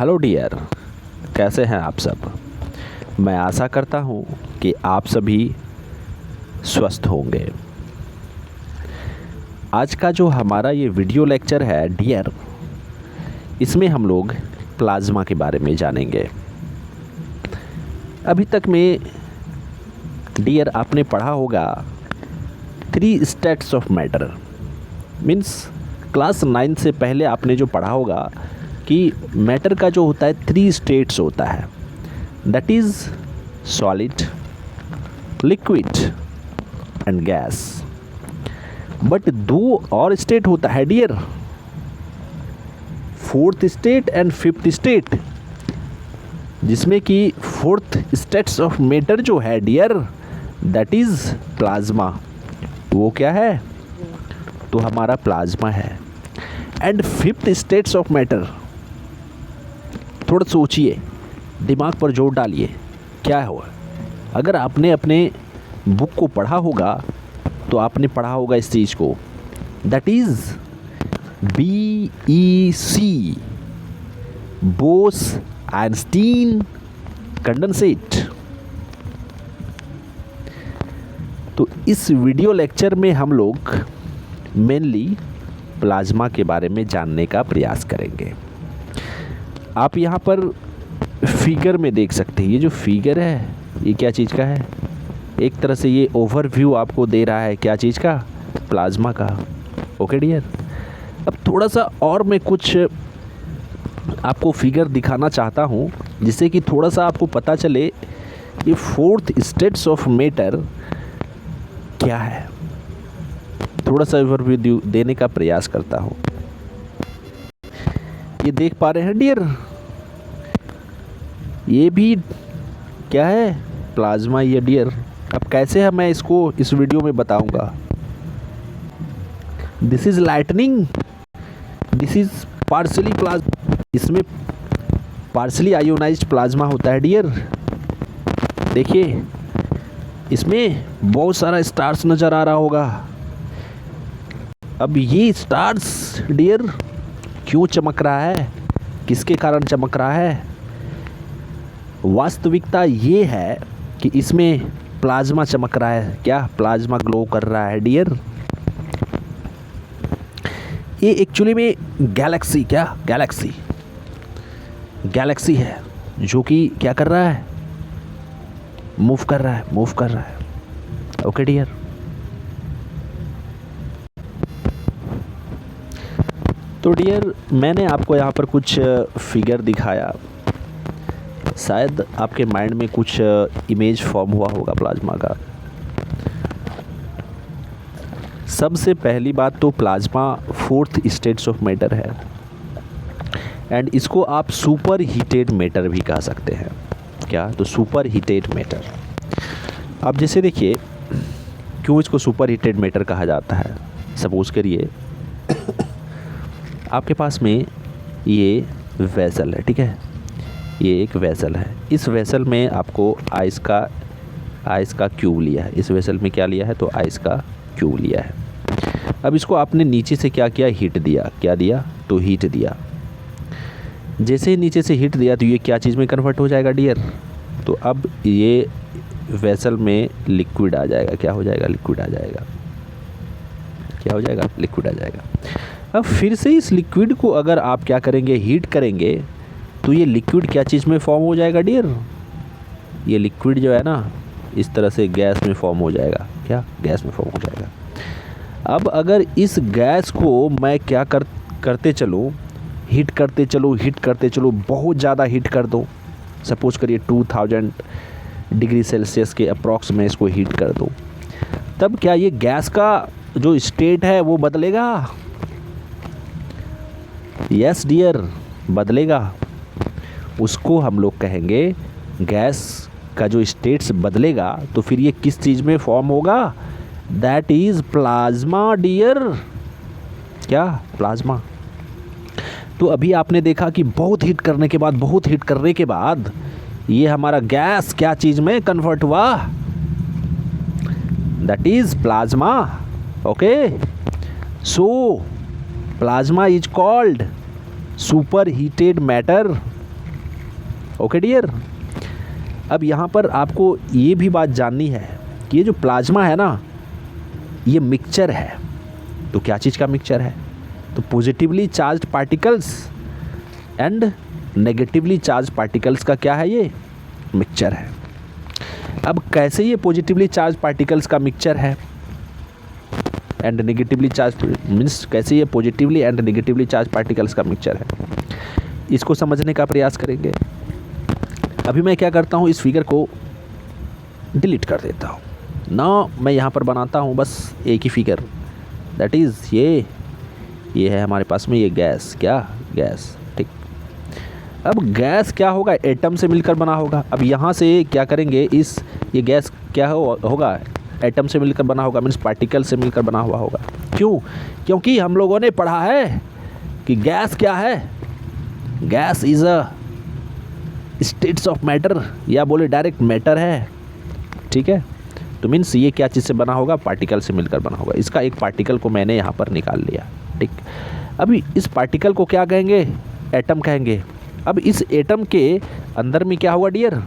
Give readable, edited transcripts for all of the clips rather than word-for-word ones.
Hello dear, कैसे हैं आप सब। मैं आशा करता हूँ कि आप सभी स्वस्थ होंगे। आज का जो हमारा ये वीडियो लेक्चर है डियर, इसमें हम लोग प्लाज्मा के बारे में जानेंगे। अभी तक में डियर आपने पढ़ा होगा 3 states of matter. Means class 9 से पहले आपने जो पढ़ा होगा कि मैटर का जो होता है 3 स्टेट्स होता है, that is solid, liquid and gas. But 2 और स्टेट होता है dear, 4th state and 5th state, जिसमें कि 4th स्टेट्स ऑफ मैटर जो है डियर, दैट इज़ प्लाज्मा। वो क्या है? तो हमारा प्लाज्मा है। And 5th states of matter, थोड़ा सोचिए, दिमाग पर जोर डालिए, क्या हो। अगर आपने अपने बुक को पढ़ा होगा तो आपने पढ़ा होगा इस चीज़ को, that is BEC, Bose-Einstein condensate. तो इस वीडियो लेक्चर में हम लोग मेनली प्लाज्मा के बारे में जानने का प्रयास करेंगे। आप यहाँ पर फिगर में देख सकते हैं, ये जो फिगर है ये क्या चीज़ का है? एक तरह से ये ओवरव्यू आपको दे रहा है क्या चीज़ का? प्लाज्मा का। ओके डियर, अब थोड़ा सा और मैं कुछ आपको फिगर दिखाना चाहता हूँ, जिससे कि थोड़ा सा आपको पता चले ये 4th स्टेट्स ऑफ मैटर क्या है। थोड़ा सा ओवरव्यू देने का प्रयास करता हूँ। ये देख पा रहे हैं डियर, ये भी क्या है? प्लाज्मा ये डियर। अब कैसे है मैं इसको इस वीडियो में बताऊंगा। This is lightning, this is partially plasma, इसमें पार्शली आयोनाइज्ड प्लाज्मा होता है डियर। देखिए इसमें बहुत सारा स्टार्स नज़र आ रहा होगा। अब ये स्टार्स डियर क्यों चमक रहा है, किसके कारण चमक रहा है? वास्तविकता ये है कि इसमें प्लाज्मा चमक रहा है। क्या? प्लाज्मा ग्लो कर रहा है डियर। ये एक्चुअली में गैलेक्सी, क्या गैलेक्सी है जो कि क्या कर रहा है? मूव कर रहा है। ओके डियर, तो डियर मैंने आपको यहाँ पर कुछ फिगर दिखाया, शायद आपके माइंड में कुछ इमेज फॉर्म हुआ होगा प्लाज्मा का। सबसे पहली बात तो plasma 4th states of matter है, एंड इसको आप सुपर हीटेड मैटर भी कह सकते हैं। क्या? तो सुपर हीटेड मैटर। अब जैसे देखिए क्यों इसको सुपर हीटेड मैटर कहा जाता है। सपोज करिए आपके पास में ये वेसल है, ठीक है, ये एक वेसल है। इस वेसल में आपको आइस का क्यूब लिया है। इस वेसल में क्या लिया है? तो आइस का क्यूब लिया है। अब इसको आपने नीचे से क्या किया? हीट दिया। क्या दिया? तो हीट दिया। जैसे ही नीचे से हीट दिया तो ये क्या चीज़ में कन्वर्ट हो जाएगा डियर? तो अब ये वेसल में लिक्विड आ जाएगा। क्या हो जाएगा? लिक्विड आ जाएगा। क्या हो जाएगा? लिक्विड आ जाएगा। अब फिर से इस लिक्विड को अगर आप क्या करेंगे? हीट करेंगे, तो ये लिक्विड क्या चीज़ में फॉर्म हो जाएगा डियर? ये लिक्विड जो है ना, इस तरह से गैस में फॉर्म हो जाएगा। क्या? गैस में फॉर्म हो जाएगा। अब अगर इस गैस को मैं क्या करते चलूँ, हीट करते चलो, बहुत ज़्यादा हीट कर दो। सपोज करिए 2000 डिग्री सेल्सियस के अप्रॉक्स में इसको हीट कर दो, तब क्या ये गैस का जो स्टेट है वो बदलेगा? यस डियर, बदलेगा। उसको हम लोग कहेंगे गैस का जो स्टेट्स बदलेगा, तो फिर ये किस चीज़ में फॉर्म होगा? That is plasma dear. क्या? प्लाज्मा। तो अभी आपने देखा कि बहुत हीट करने के बाद ये हमारा गैस क्या चीज़ में कन्वर्ट हुआ? That is plasma. Okay, so plasma is called superheated matter okay dear. अब यहाँ पर आपको ये भी बात जाननी है कि ये जो प्लाज्मा है ना, ये मिक्सचर है। तो क्या चीज़ का मिक्सचर है? तो positively charged particles and negatively charge particles का क्या है? ये मिक्सचर है। अब कैसे ये पॉजिटिवली चार्ज पार्टिकल्स का मिक्सचर है एंड नेगेटिवली चार्ज मीन्स कैसे ये positively and negatively charge particles का मिक्सचर है, इसको समझने का प्रयास करेंगे। अभी मैं क्या करता हूँ, इस फिगर को डिलीट कर देता हूँ ना। मैं यहाँ पर बनाता हूँ बस एक ही फिगर, दैट इज़ ये है हमारे पास में ये गैस, क्या गैस, ठीक। अब गैस क्या होगा? एटम से मिलकर बना होगा। अब यहाँ से क्या करेंगे, ये गैस क्या होगा? एटम से मिलकर बना होगा, मीन्स पार्टिकल से मिलकर बना हुआ होगा। क्यों? क्योंकि हम लोगों ने पढ़ा है कि गैस क्या है? Gas is a states of matter, या बोले डायरेक्ट मैटर है, ठीक है। तो मीन्स ये क्या चीज़ से बना होगा? पार्टिकल से मिलकर बना होगा। इसका एक पार्टिकल को मैंने यहाँ पर निकाल लिया, ठीक। अभी इस पार्टिकल को क्या कहेंगे? एटम कहेंगे। अब इस एटम के अंदर में क्या हुआ डियर?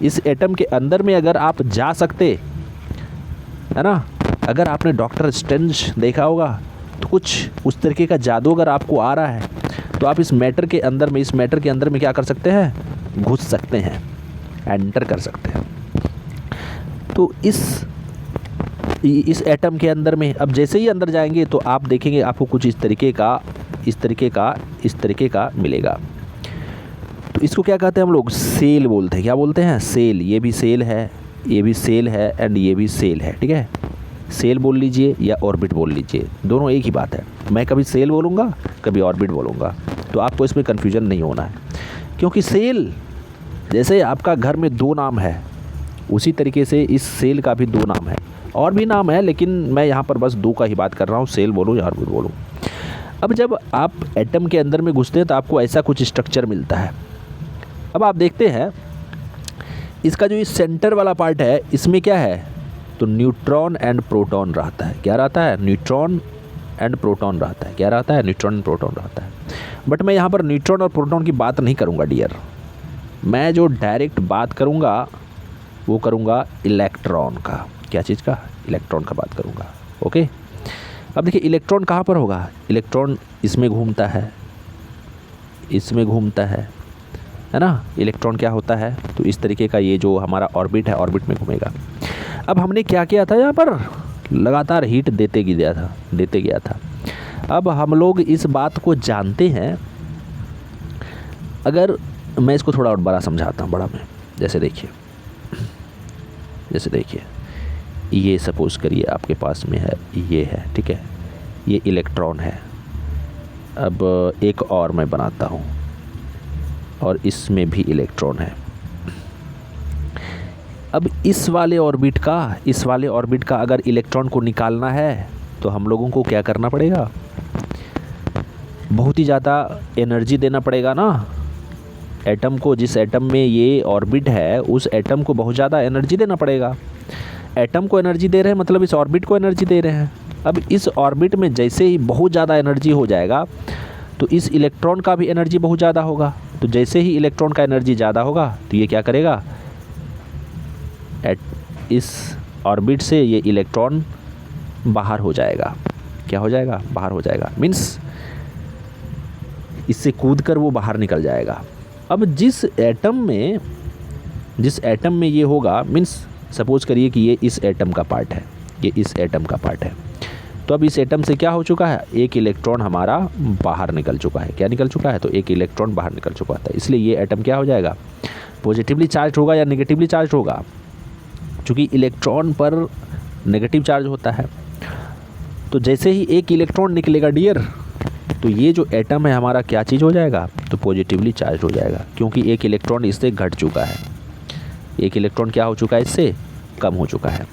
इस एटम के अंदर में अगर आप जा सकते, है ना, अगर आपने डॉक्टर स्ट्रेंज देखा होगा तो कुछ उस तरीके का जादू अगर आपको आ रहा है तो आप इस मैटर के अंदर में क्या कर सकते हैं? घुस सकते हैं, एंटर कर सकते हैं। तो इस एटम के अंदर में अब जैसे ही अंदर जाएंगे तो आप देखेंगे आपको कुछ इस तरीके का मिलेगा। तो इसको क्या कहते हैं हम लोग? सेल बोलते हैं। क्या बोलते हैं? सेल। ये भी सेल है, ये भी सेल है एंड ये भी सेल है, ठीक है। सेल बोल लीजिए या ऑर्बिट बोल लीजिए, दोनों एक ही बात है। मैं कभी सेल बोलूँगा, कभी ऑर्बिट बोलूँगा, तो आपको इसमें कन्फ्यूजन नहीं होना है। क्योंकि सेल जैसे आपका घर में 2 नाम है, उसी तरीके से इस सेल का भी 2 नाम है। और भी नाम है लेकिन मैं यहाँ पर बस 2 का ही बात कर रहा हूँ, सेल बोलूँ या ऑर्बिट बोलूँ। अब जब आप एटम के अंदर में घुसते हैं तो आपको ऐसा कुछ स्ट्रक्चर मिलता है। अब आप देखते हैं इसका जो इस सेंटर वाला पार्ट है, इसमें क्या है? तो न्यूट्रॉन एंड प्रोटॉन रहता है। क्या रहता है? न्यूट्रॉन एंड प्रोटॉन रहता है। क्या रहता है? न्यूट्रॉन एंड प्रोटॉन रहता है। बट मैं यहाँ पर न्यूट्रॉन और प्रोटॉन की बात नहीं करूँगा डियर। मैं जो डायरेक्ट बात करूँगा वो करूँगा इलेक्ट्रॉन का। क्या चीज़ का? इलेक्ट्रॉन का बात करूँगा, ओके। अब देखिए इलेक्ट्रॉन कहाँ पर होगा? इलेक्ट्रॉन इसमें घूमता है, इसमें घूमता है ना। इलेक्ट्रॉन क्या होता है? तो इस तरीके का ये जो हमारा ऑर्बिट है, ऑर्बिट में घूमेगा। अब हमने क्या किया था? यहाँ पर लगातार हीट देते गया था। अब हम लोग इस बात को जानते हैं। अगर मैं इसको थोड़ा और बड़ा समझाता हूँ, बड़ा में, जैसे देखिए ये सपोज़ करिए आपके पास में है, ये है, ठीक है, ये इलेक्ट्रॉन है। अब एक और मैं बनाता हूँ और इसमें भी इलेक्ट्रॉन है। अब इस वाले ऑर्बिट का अगर इलेक्ट्रॉन को निकालना है तो हम लोगों को क्या करना पड़ेगा? बहुत ही ज़्यादा एनर्जी देना पड़ेगा ना एटम को। जिस एटम में ये ऑर्बिट है उस एटम को बहुत ज़्यादा एनर्जी देना पड़ेगा। एटम को एनर्जी दे रहे हैं मतलब इस ऑर्बिट को एनर्जी दे रहे हैं। अब इस ऑर्बिट में जैसे ही बहुत ज़्यादा एनर्जी हो जाएगा तो इस इलेक्ट्रॉन का भी एनर्जी बहुत ज़्यादा होगा। तो जैसे ही इलेक्ट्रॉन का एनर्जी ज़्यादा होगा तो ये क्या करेगा? इस ऑर्बिट से ये इलेक्ट्रॉन बाहर हो जाएगा। क्या हो जाएगा? बाहर हो जाएगा, मीन्स इससे कूदकर वो बाहर निकल जाएगा। अब जिस एटम में ये होगा, मीन्स सपोज करिए कि ये इस एटम का पार्ट है, ये इस एटम का पार्ट है। तो अब इस एटम से क्या हो चुका है? एक इलेक्ट्रॉन हमारा बाहर निकल चुका है। क्या निकल चुका है? तो एक इलेक्ट्रॉन बाहर निकल चुका था। इसलिए ये एटम क्या हो जाएगा? पॉजिटिवली चार्ज होगा या नेगेटिवली चार्ज होगा? चूँकि इलेक्ट्रॉन पर नेगेटिव चार्ज होता है। तो जैसे ही एक इलेक्ट्रॉन निकलेगा डियर, तो ये जो एटम है हमारा क्या चीज़ हो जाएगा? तो पॉजिटिवली चार्ज हो जाएगा, क्योंकि एक इलेक्ट्रॉन इससे घट चुका है। एक इलेक्ट्रॉन क्या हो चुका है? इससे कम हो चुका है।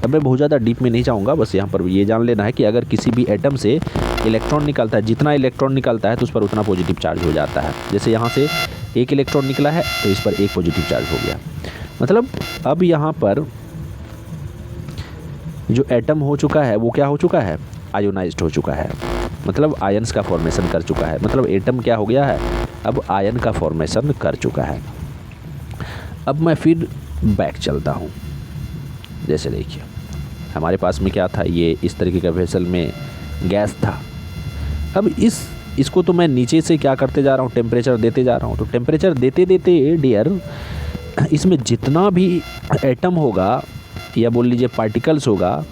अब मैं बहुत ज़्यादा डीप में नहीं जाऊँगा, बस यहाँ पर ये जान लेना है कि अगर किसी भी एटम से इलेक्ट्रॉन निकलता है, जितना इलेक्ट्रॉन निकलता है तो उस पर उतना पॉजिटिव चार्ज हो जाता है। जैसे यहाँ से एक इलेक्ट्रॉन निकला है तो इस पर एक पॉजिटिव चार्ज हो गया। मतलब अब यहाँ पर जो एटम हो चुका है वो क्या हो चुका है? आयोनाइज्ड हो चुका है, मतलब आयन्स का फॉर्मेशन कर चुका है। मतलब एटम क्या हो गया है? अब आयन का फॉर्मेशन कर चुका है। अब मैं फिर बैक चलता हूँ। जैसे देखिए हमारे पास में क्या था, ये इस तरीके का वेसल में गैस था। अब इसको तो मैं नीचे से क्या करते जा रहा हूँ, टेम्परेचर देते जा रहा हूँ। तो टेम्परेचर देते देते डियर इसमें जितना भी एटम होगा या बोल लीजिए पार्टिकल्स होगा,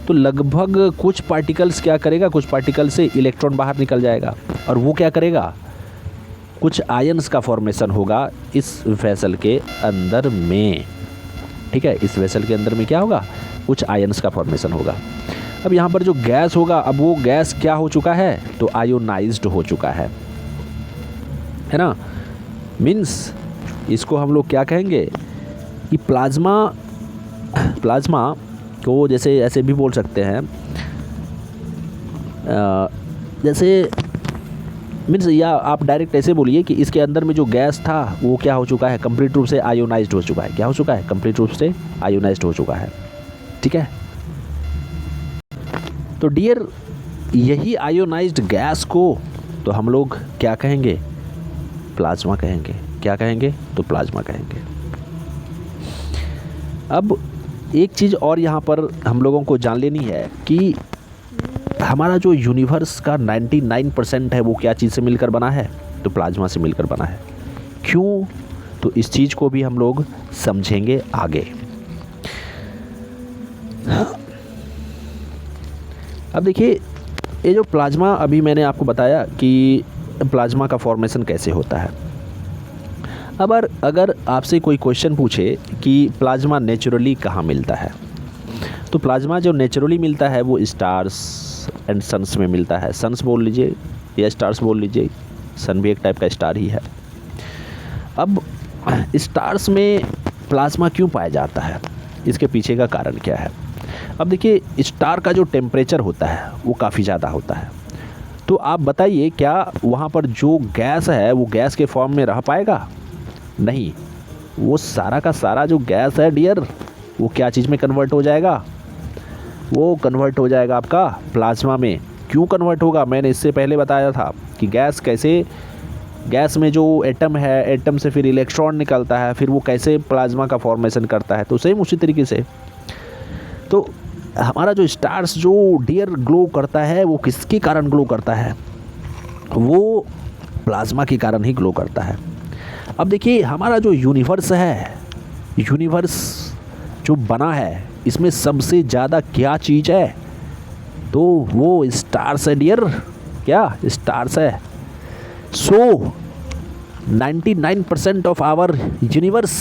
तो लगभग कुछ पार्टिकल्स क्या करेगा, कुछ पार्टिकल से इलेक्ट्रॉन बाहर निकल जाएगा और वो क्या करेगा, कुछ आयंस का फॉर्मेशन होगा इस वेसल के अंदर में। ठीक है, इस वेसल के अंदर में क्या होगा, कुछ आयंस का फॉर्मेशन होगा। अब यहाँ पर जो गैस होगा, अब वो गैस क्या हो चुका है, तो आयोनाइज्ड हो चुका है ना। मीन्स इसको हम लोग क्या कहेंगे कि प्लाज्मा को जैसे ऐसे भी बोल सकते हैं, जैसे मीन्स, या आप डायरेक्ट ऐसे बोलिए कि इसके अंदर में जो गैस था वो क्या हो चुका है, कंप्लीट रूप से आयोनाइज्ड हो चुका है। क्या हो चुका है, कंप्लीट रूप से आयोनाइज्ड हो चुका है। ठीक है, तो डियर यही आयोनाइज्ड गैस को तो हम लोग क्या कहेंगे, प्लाज्मा कहेंगे। क्या कहेंगे, तो प्लाज्मा कहेंगे। अब एक चीज़ और यहाँ पर हम लोगों को जान लेनी है कि हमारा जो यूनिवर्स का 99% है वो क्या चीज़ से मिलकर बना है, तो प्लाज्मा से मिलकर बना है। क्यों, तो इस चीज़ को भी हम लोग समझेंगे आगे। अब देखिए ये जो प्लाज्मा, अभी मैंने आपको बताया कि प्लाज्मा का फॉर्मेशन कैसे होता है। अब अगर आपसे कोई क्वेश्चन पूछे कि प्लाज्मा नेचुरली कहाँ मिलता है, तो प्लाज्मा जो नेचुरली मिलता है वो स्टार्स एंड सन्स में मिलता है। सन्स बोल लीजिए या स्टार्स बोल लीजिए, सन भी एक टाइप का स्टार ही है। अब स्टार्स में प्लाज्मा क्यों पाया जाता है, इसके पीछे का कारण क्या है। अब देखिए स्टार का जो टेम्परेचर होता है वो काफ़ी ज़्यादा होता है, तो आप बताइए क्या वहाँ पर जो गैस है वो गैस के फॉर्म में रह पाएगा, नहीं। वो सारा का सारा जो गैस है डियर, वो क्या चीज़ में कन्वर्ट हो जाएगा, वो कन्वर्ट हो जाएगा आपका प्लाज्मा में। क्यों कन्वर्ट होगा, मैंने इससे पहले बताया था कि गैस कैसे, गैस में जो एटम है, एटम से फिर इलेक्ट्रॉन निकलता है, फिर वो कैसे प्लाज्मा का फॉर्मेशन करता है। तो सेम उसी तरीके से तो हमारा जो स्टार्स जो डियर ग्लो करता है वो किसके कारण ग्लो करता है, वो प्लाज्मा के कारण ही ग्लो करता है। अब देखिए हमारा जो यूनिवर्स है, यूनिवर्स जो बना है, इसमें सबसे ज़्यादा क्या चीज़ है, तो वो स्टार्स है डियर। क्या स्टार्स है। So 99% of our universe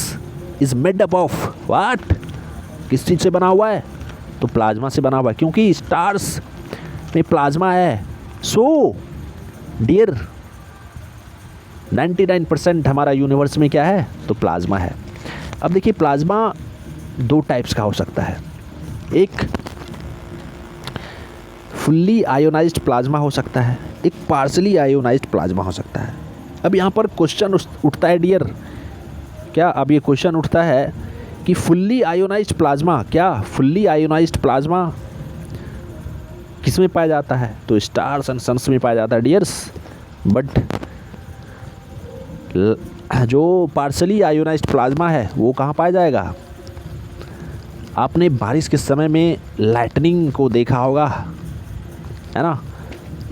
is made up of what, किस चीज़ से बना हुआ है, तो प्लाज्मा से बना हुआ है, क्योंकि स्टार्स में प्लाज्मा है। सो डियर 99% हमारा यूनिवर्स में क्या है, तो प्लाज्मा है। अब देखिए प्लाज्मा दो टाइप्स का हो सकता है, एक फुल्ली आयोनाइज्ड प्लाज्मा हो सकता है, एक पार्शली आयोनाइज्ड प्लाज्मा हो सकता है। अब यहाँ पर क्वेश्चन उठता है डियर, क्या अब ये क्वेश्चन उठता है कि फुल्ली आयोनाइज्ड प्लाज्मा, क्या फुल्ली आयोनाइज्ड प्लाज्मा किस में पाया जाता है, तो स्टार्स एंड सन्स में पाया जाता है डियर्स। बट जो पार्शली आयोनाइज्ड प्लाज्मा है वो कहाँ पाया जाएगा, आपने बारिश के समय में लाइटनिंग को देखा होगा, है ना।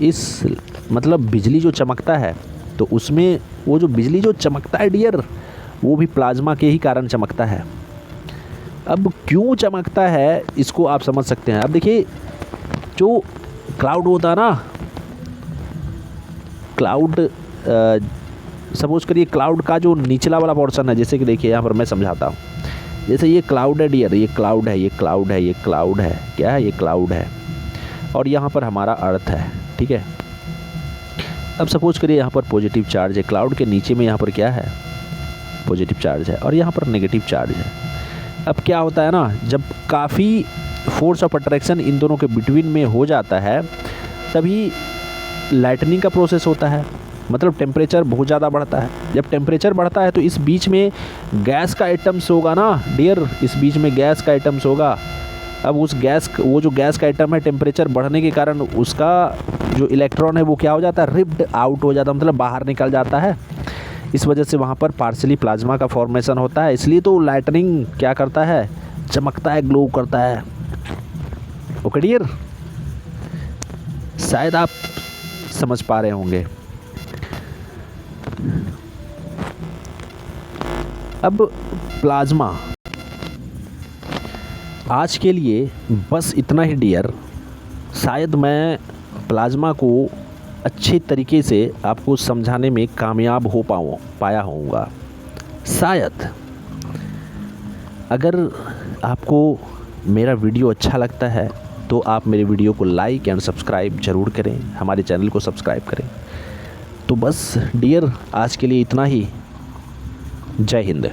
इस मतलब बिजली जो चमकता है, तो उसमें वो जो बिजली जो चमकता है डियर, वो भी प्लाज्मा के ही कारण चमकता है। अब क्यों चमकता है इसको आप समझ सकते हैं। अब देखिए जो क्लाउड होता है ना, क्लाउड सपोज करिए क्लाउड का जो निचला वाला पोर्शन है, जैसे कि देखिए यहाँ पर मैं समझाता हूँ। जैसे ये क्लाउड है डियर, ये क्लाउड है, ये क्लाउड है, ये क्लाउड है, क्या है, ये क्लाउड है, और यहाँ पर हमारा अर्थ है। ठीक है, अब सपोज करिए यहाँ पर पॉजिटिव चार्ज है, क्लाउड के नीचे में यहाँ पर क्या है, पॉजिटिव चार्ज है, और यहाँ पर नेगेटिव चार्ज है। अब क्या होता है ना, जब काफ़ी फोर्स ऑफ अट्रैक्शन इन दोनों के बिटवीन में हो जाता है, तभी लाइटनिंग का प्रोसेस होता है, मतलब टेम्परेचर बहुत ज़्यादा बढ़ता है। जब टेम्परेचर बढ़ता है तो इस बीच में गैस का एटम्स होगा ना डियर, इस बीच में गैस का एटम्स होगा। अब उस गैस, वो जो गैस का एटम है, टेम्परेचर बढ़ने के कारण उसका जो इलेक्ट्रॉन है वो क्या हो जाता है, रिप्ड आउट हो जाता है, मतलब बाहर निकल जाता है। इस वजह से वहाँ पर पार्शियली प्लाज्मा का फॉर्मेशन होता है, इसलिए तो लाइटनिंग क्या करता है, चमकता है, ग्लो करता है। ओके डियर, शायद आप समझ पा रहे होंगे। अब प्लाज्मा, आज के लिए बस इतना ही डियर। शायद मैं प्लाज्मा को अच्छे तरीके से आपको समझाने में कामयाब हो पाया होऊंगा शायद। अगर आपको मेरा वीडियो अच्छा लगता है तो आप मेरे वीडियो को लाइक एंड सब्सक्राइब ज़रूर करें, हमारे चैनल को सब्सक्राइब करें। तो बस डियर, आज के लिए इतना ही। जय हिंद।